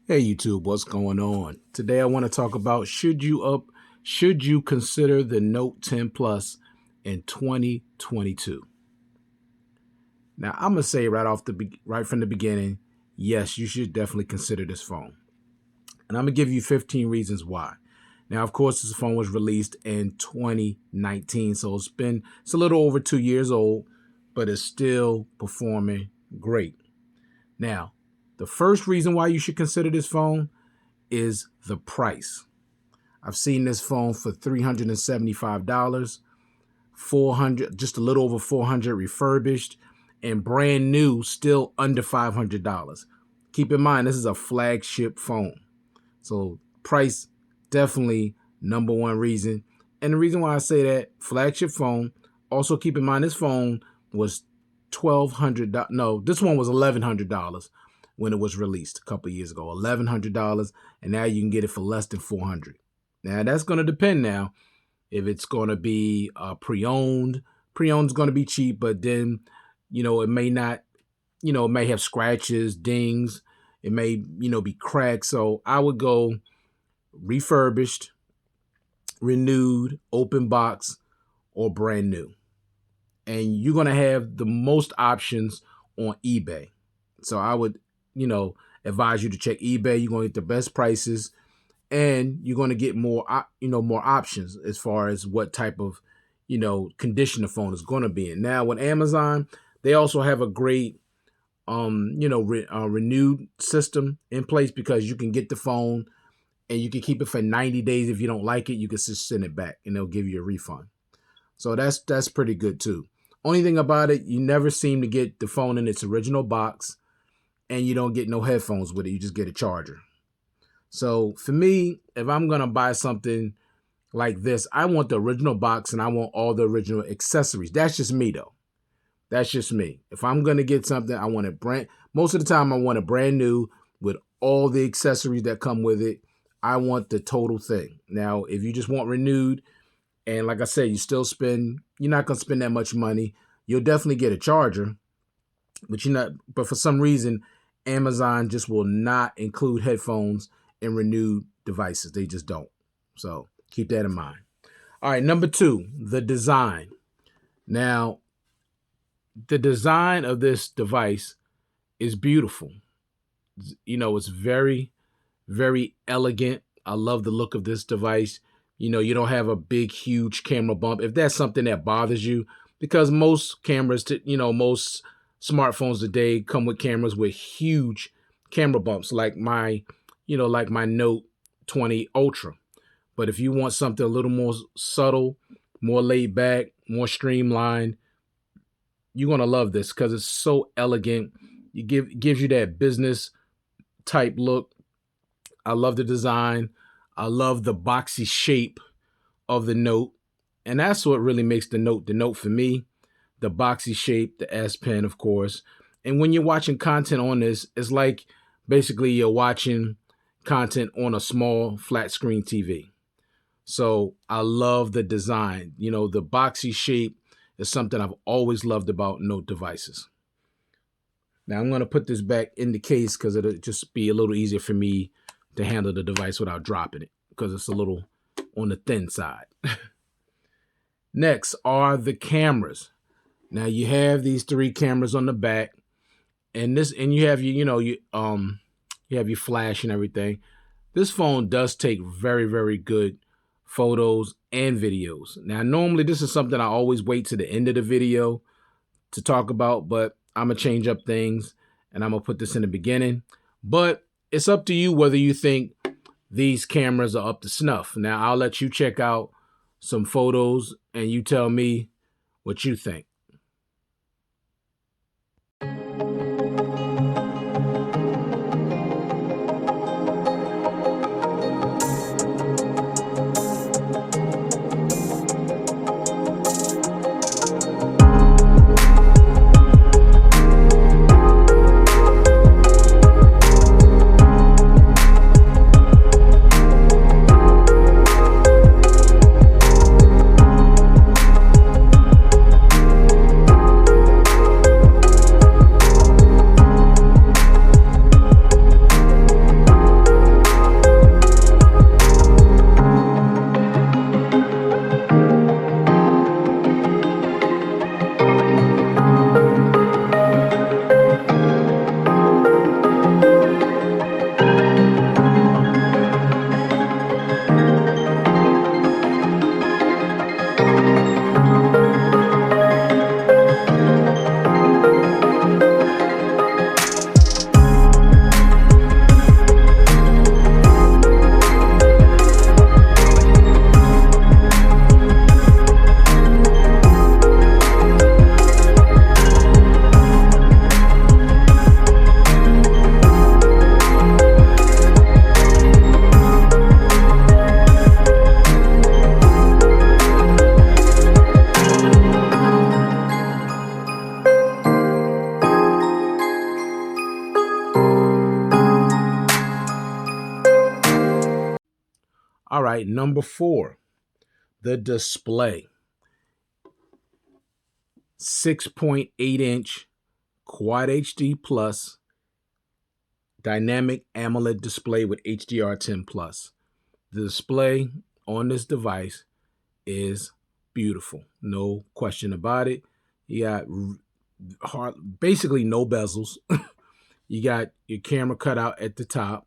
Hey YouTube, what's going on? Today I want to talk about should you consider the Note 10 Plus in 2022? Now I'm gonna say right from the beginning, yes, you should definitely consider this phone, and I'm gonna give you 15 reasons why. Now, of course, this phone was released in 2019, so it's a little over 2 years old, but it's still performing great. Now, the first reason why you should consider this phone is the price. I've seen this phone for $375, 400, just a little over 400 refurbished, and brand new, still under $500. Keep in mind, this is a flagship phone. So price, definitely number one reason. And the reason why I say that, flagship phone, also keep in mind this phone was $1,200. No, this one was $1,100 when it was released a couple years ago. $1,100, and now you can get it for less than $400. Now that's going to depend now if it's going to be pre-owned. Pre-owned is going to be cheap, but then it may not. It may have scratches, dings. It may be cracked. So I would go refurbished, renewed, open box, or brand new. And you're going to have the most options on eBay. So I would, advise you to check eBay. You're going to get the best prices, and you're going to get more options as far as what type of, condition the phone is going to be in. Now with Amazon, they also have a great, renewed system in place, because you can get the phone and you can keep it for 90 days. If you don't like it, you can just send it back and they'll give you a refund. So that's pretty good too. Only thing about it, you never seem to get the phone in its original box, and you don't get no headphones with it. You just get a charger. So for me, if I'm going to buy something like this, I want the original box and I want all the original accessories. That's just me though. That's just me. If I'm going to get something, I want it most of the time I want it brand new with all the accessories that come with it. I want the total thing. Now, if you just want renewed, and like I said, you're not going to spend that much money. You'll definitely get a charger, but for some reason, Amazon just will not include headphones in renewed devices. They just don't. So keep that in mind. All right, number 2, the design. Now, the design of this device is beautiful. It's very, very elegant. I love the look of this device. You don't have a big, huge camera bump. If that's something that bothers you, because most cameras, most smartphones today come with cameras with huge camera bumps, like my Note 20 Ultra. But if you want something a little more subtle, more laid back, more streamlined, you're going to love this because it's so elegant. It gives you that business type look. I love the design. I love the boxy shape of the Note. And that's what really makes the Note for me. The boxy shape, the S Pen, of course. And when you're watching content on this, it's like basically you're watching content on a small flat screen TV. So I love the design. The boxy shape is something I've always loved about Note devices. Now I'm going to put this back in the case because it'll just be a little easier for me to handle the device without dropping it, because it's a little on the thin side. Next are the cameras. Now you have these 3 cameras on the back, and you have you have your flash and everything. This phone does take very, very good photos and videos. Now normally this is something I always wait to the end of the video to talk about, but I'm gonna change up things and I'm gonna put this in the beginning. But it's up to you whether you think these cameras are up to snuff. Now I'll let you check out some photos and you tell me what you think. All right, number 4, the display. 6.8-inch Quad HD Plus dynamic AMOLED display with HDR10 Plus. The display on this device is beautiful. No question about it. You got basically no bezels. You got your camera cut out at the top.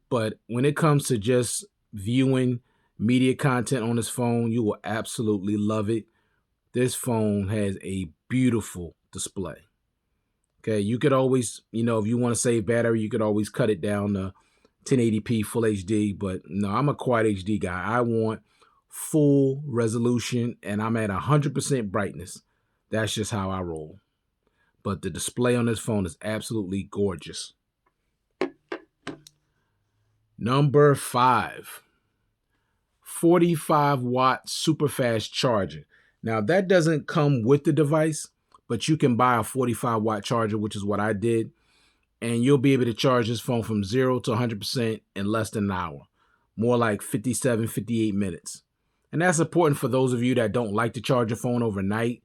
But when it comes to just viewing media content on this phone, you will absolutely love it. This phone has a beautiful display. Okay, you could always, if you want to save battery, you could always cut it down to 1080p Full HD. But no, I'm a Quad HD guy. I want full resolution, and I'm at 100% brightness. That's just how I roll. But the display on this phone is absolutely gorgeous. Number 5, 45-watt super fast charger. Now, that doesn't come with the device, but you can buy a 45-watt charger, which is what I did, and you'll be able to charge this phone from 0 to 100% in less than an hour, more like 57, 58 minutes. And that's important for those of you that don't like to charge your phone overnight.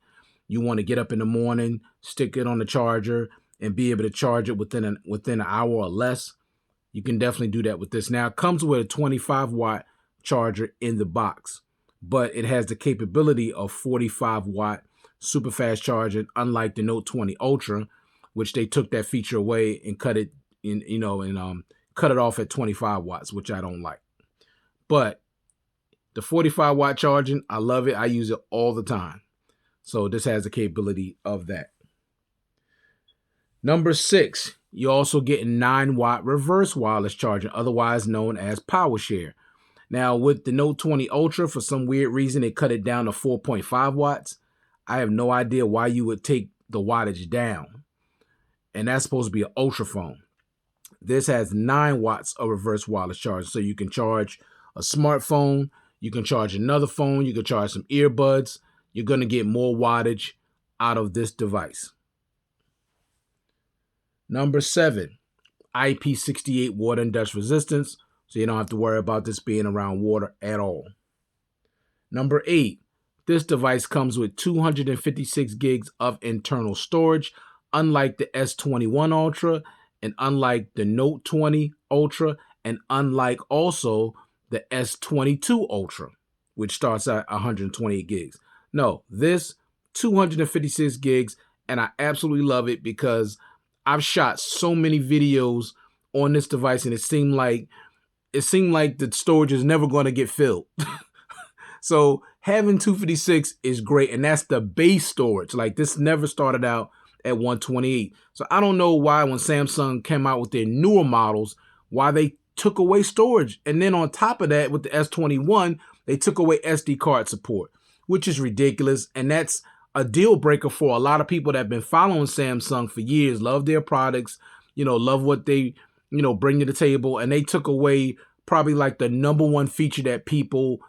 You want to get up in the morning, stick it on the charger, and be able to charge it within an hour or less. You can definitely do that with this. Now, it comes with a 25-watt charger in the box, but it has the capability of 45-watt super fast charging, unlike the Note 20 Ultra, which they took that feature away and cut it cut it off at 25 watts, which I don't like. But the 45-watt charging, I love it. I use it all the time. So this has the capability of that. Number 6, you also get a 9-watt reverse wireless charger, otherwise known as PowerShare. Now, with the Note 20 Ultra, for some weird reason, they cut it down to 4.5 watts. I have no idea why you would take the wattage down. And that's supposed to be an Ultra phone. This has 9 watts of reverse wireless charge. So you can charge a smartphone, you can charge another phone, you can charge some earbuds. You're going to get more wattage out of this device. Number 7, IP68 water and dust resistance, so you don't have to worry about this being around water at all. Number 8, this device comes with 256 gigs of internal storage, unlike the S21 Ultra, and unlike the Note 20 Ultra, and unlike also the S22 Ultra, which starts at 128 gigs. No, this 256 gigs, and I absolutely love it because I've shot so many videos on this device, and it seemed like the storage is never going to get filled. So having 256 is great, and that's the base storage. Like, this never started out at 128. So I don't know why when Samsung came out with their newer models, why they took away storage. And then on top of that, with the S21, they took away SD card support, which is ridiculous. And that's a deal breaker for a lot of people that have been following Samsung for years, love their products, love what they, bring to the table. And they took away probably like the number one feature that people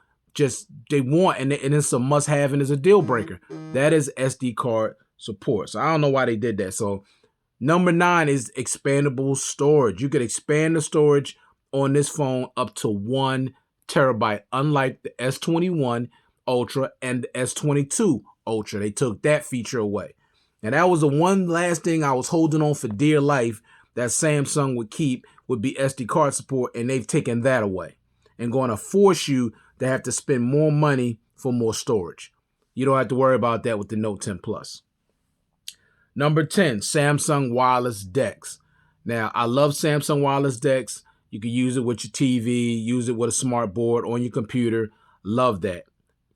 they want, and it's a must have and it's a deal breaker. That is SD card support. So I don't know why they did that. So number 9 is expandable storage. You could expand the storage on this phone up to 1 terabyte, unlike the S21 Ultra and the S22 Ultra. They took that feature away. And that was the one last thing I was holding on for dear life that Samsung would keep, would be SD card support, and they've taken that away and going to force you to have to spend more money for more storage. You don't have to worry about that with the Note 10 Plus. Number 10, Samsung wireless DeX. Now, I love Samsung wireless DeX. You can use it with your TV, use it with a smart board on your computer. Love that.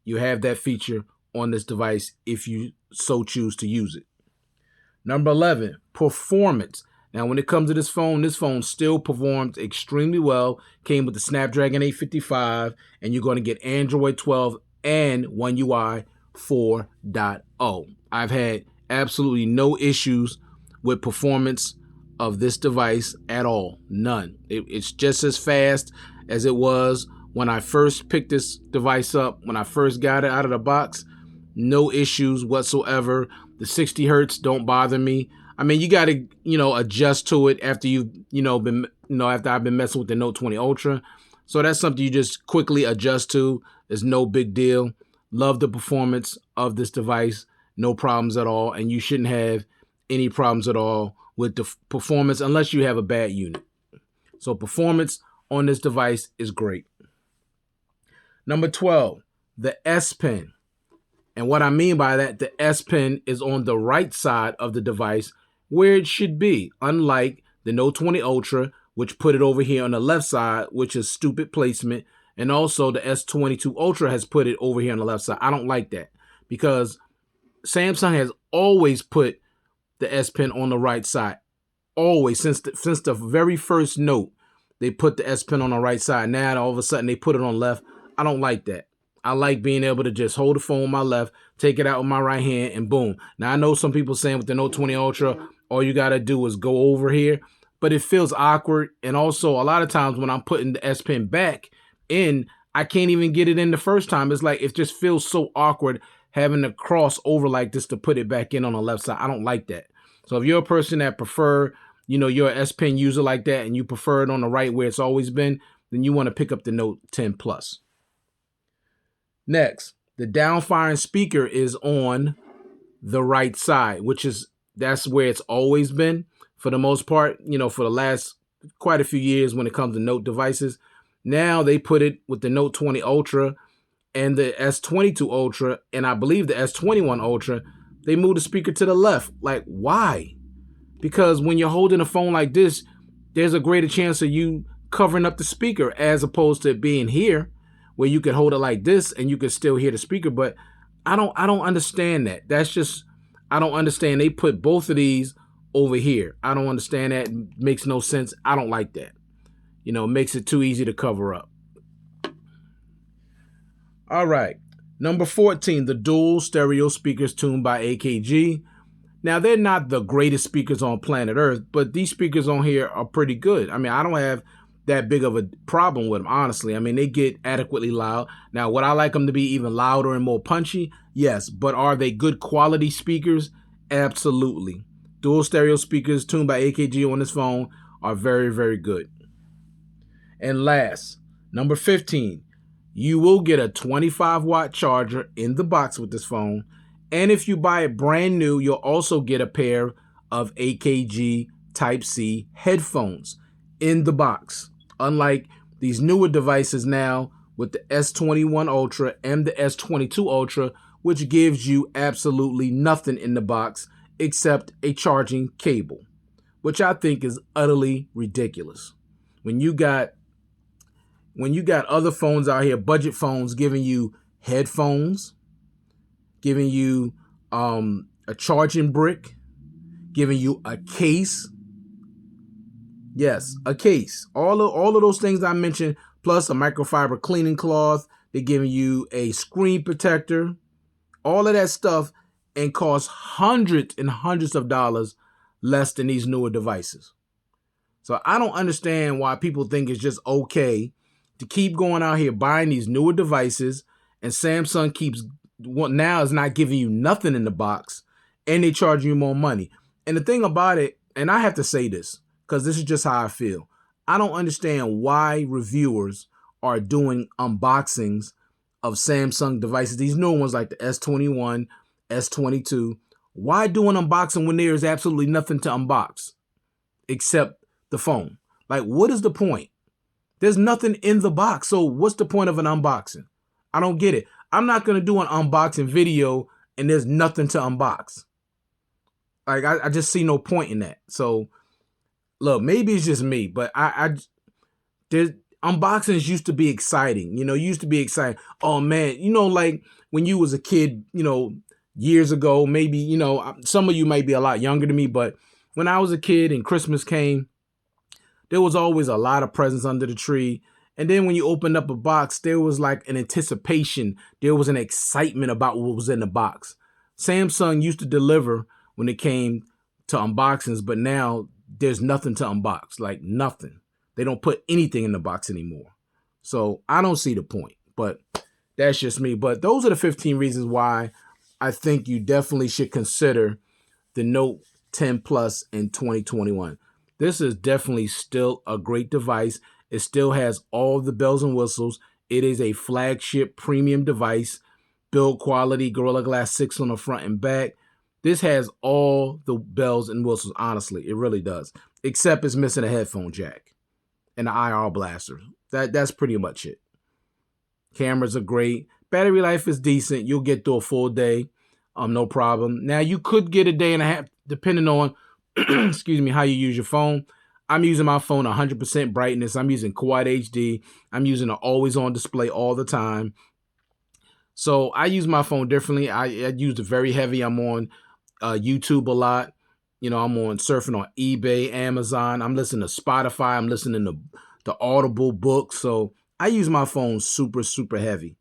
You have that feature on this device if you so choose to use it. Number 11, performance. Now, when it comes to this phone still performs extremely well. Came with the Snapdragon 855, and you're going to get Android 12 and One UI 4.0. I've had absolutely no issues with performance of this device at all. None. It's just as fast as it was when I first picked this device up, when I first got it out of the box. No issues whatsoever. The 60 hertz don't bother me. I mean, you got to, adjust to it after after I've been messing with the Note 20 Ultra. So that's something you just quickly adjust to. It's no big deal. Love the performance of this device. No problems at all. And you shouldn't have any problems at all with the performance unless you have a bad unit. So performance on this device is great. Number 12, the S Pen. And what I mean by that, the S Pen is on the right side of the device where it should be, unlike the Note 20 Ultra, which put it over here on the left side, which is stupid placement. And also the S22 Ultra has put it over here on the left side. I don't like that because Samsung has always put the S Pen on the right side. Always, since the very first Note, they put the S Pen on the right side. Now all of a sudden they put it on left. I don't like that. I like being able to just hold the phone with my left, take it out with my right hand, and boom. Now, I know some people saying with the Note 20 Ultra, all you got to do is go over here, but it feels awkward. And also, a lot of times when I'm putting the S Pen back in, I can't even get it in the first time. It's like it just feels so awkward having to cross over like this to put it back in on the left side. I don't like that. So if you're a person that prefer, you're an S Pen user like that and you prefer it on the right where it's always been, then you want to pick up the Note 10 Plus. Next, the down-firing speaker is on the right side, that's where it's always been for the most part, for the last quite a few years when it comes to Note devices. Now they put it with the Note 20 Ultra and the S22 Ultra, and I believe the S21 Ultra, they moved the speaker to the left. Like, why? Because when you're holding a phone like this, there's a greater chance of you covering up the speaker as opposed to it being here, where you can hold it like this and you can still hear the speaker. But I don't understand that. I don't understand. They put both of these over here. I don't understand that. It makes no sense. I don't like that. It makes it too easy to cover up. All right. Number 14, the dual stereo speakers tuned by AKG. Now, they're not the greatest speakers on planet Earth, but these speakers on here are pretty good. I mean, I don't have that big of a problem with them, honestly. I mean, they get adequately loud. Now, would I like them to be even louder and more punchy? Yes, but are they good quality speakers? Absolutely. Dual stereo speakers tuned by AKG on this phone are very, very good. And last, number 15, you will get a 25-watt charger in the box with this phone. And if you buy it brand new, you'll also get a pair of AKG Type-C headphones in the box. Unlike these newer devices now with the S21 Ultra and the S22 Ultra, which gives you absolutely nothing in the box except a charging cable, which I think is utterly ridiculous. When you got other phones out here, budget phones, giving you headphones, giving you a charging brick, giving you a case. Yes, a case. All of those things I mentioned, plus a microfiber cleaning cloth. They're giving you a screen protector. All of that stuff, and costs hundreds and hundreds of dollars less than these newer devices. So I don't understand why people think it's just okay to keep going out here buying these newer devices, and Samsung now is not giving you nothing in the box, and they charge you more money. And the thing about it, and I have to say this, because this is just how I feel. I don't understand why reviewers are doing unboxings of Samsung devices, these new ones like the S21, S22. Why do an unboxing when there is absolutely nothing to unbox except the phone? Like, what is the point? There's nothing in the box, so what's the point of an unboxing? I don't get it. I'm not going to do an unboxing video and there's nothing to unbox. Like, I just see no point in that. So, look, maybe it's just me, but there's unboxings used to be exciting. Used to be exciting. Oh, man, like when you was a kid, years ago, maybe, some of you might be a lot younger than me, but when I was a kid and Christmas came, there was always a lot of presents under the tree. And then when you opened up a box, there was like an anticipation. There was an excitement about what was in the box. Samsung used to deliver when it came to unboxings, but now there's nothing to unbox, like nothing. They don't put anything in the box anymore. So I don't see the point, but that's just me. But those are the 15 reasons why I think you definitely should consider the Note 10 Plus in 2021. This is definitely still a great device. It still has all the bells and whistles. It is a flagship premium device, build quality, Gorilla Glass 6 on the front and back. This has all the bells and whistles, honestly. It really does. Except it's missing a headphone jack and an IR blaster. That's pretty much it. Cameras are great. Battery life is decent. You'll get through a full day, no problem. Now you could get a day and a half, depending on, excuse me, how you use your phone. I'm using my phone 100% brightness. I'm using Quad HD. I'm using an always on display all the time. So I use my phone differently. I use it very heavy. I'm on YouTube a lot. I'm on surfing on eBay, Amazon. I'm listening to Spotify. I'm listening to the Audible books. So I use my phone super, super heavy.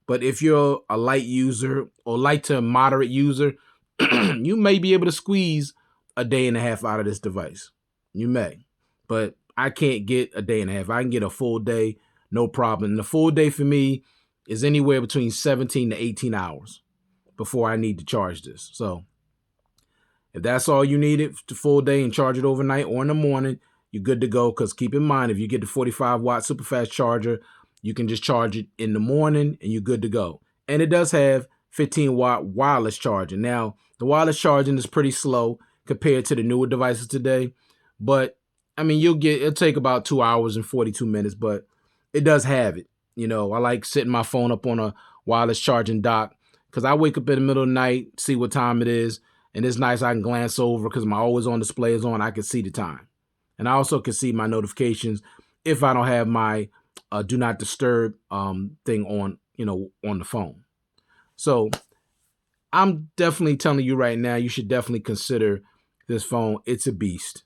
But if you're a light user or light to moderate user, you may be able to squeeze a day and a half out of this device. You may. But I can't get a day and a half. I can get a full day, no problem. And the full day for me is anywhere between 17 to 18 hours before I need to charge this. So if that's all you needed the full day and charge it overnight or in the morning, you're good to go. Because keep in mind, if you get the 45-watt super fast charger, you can just charge it in the morning and you're good to go. And it does have 15-watt wireless charging. Now, the wireless charging is pretty slow compared to the newer devices today. But, I mean, it'll take about 2 hours and 42 minutes, but it does have it. I like setting my phone up on a wireless charging dock because I wake up in the middle of the night, see what time it is, and it's nice I can glance over because my always on display is on. I can see the time. And I also can see my notifications if I don't have my do not disturb thing on, on the phone. So I'm definitely telling you right now, you should definitely consider this phone. It's a beast.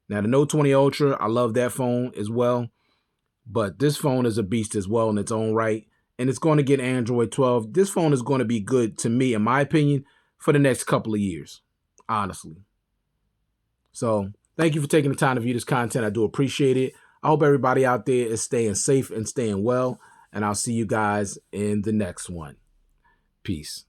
Now the Note 20 Ultra, I love that phone as well. But this phone is a beast as well in its own right. And it's going to get Android 12. This phone is going to be good to me, in my opinion, for the next couple of years, honestly. So thank you for taking the time to view this content. I do appreciate it. I hope everybody out there is staying safe and staying well. And I'll see you guys in the next one. Peace.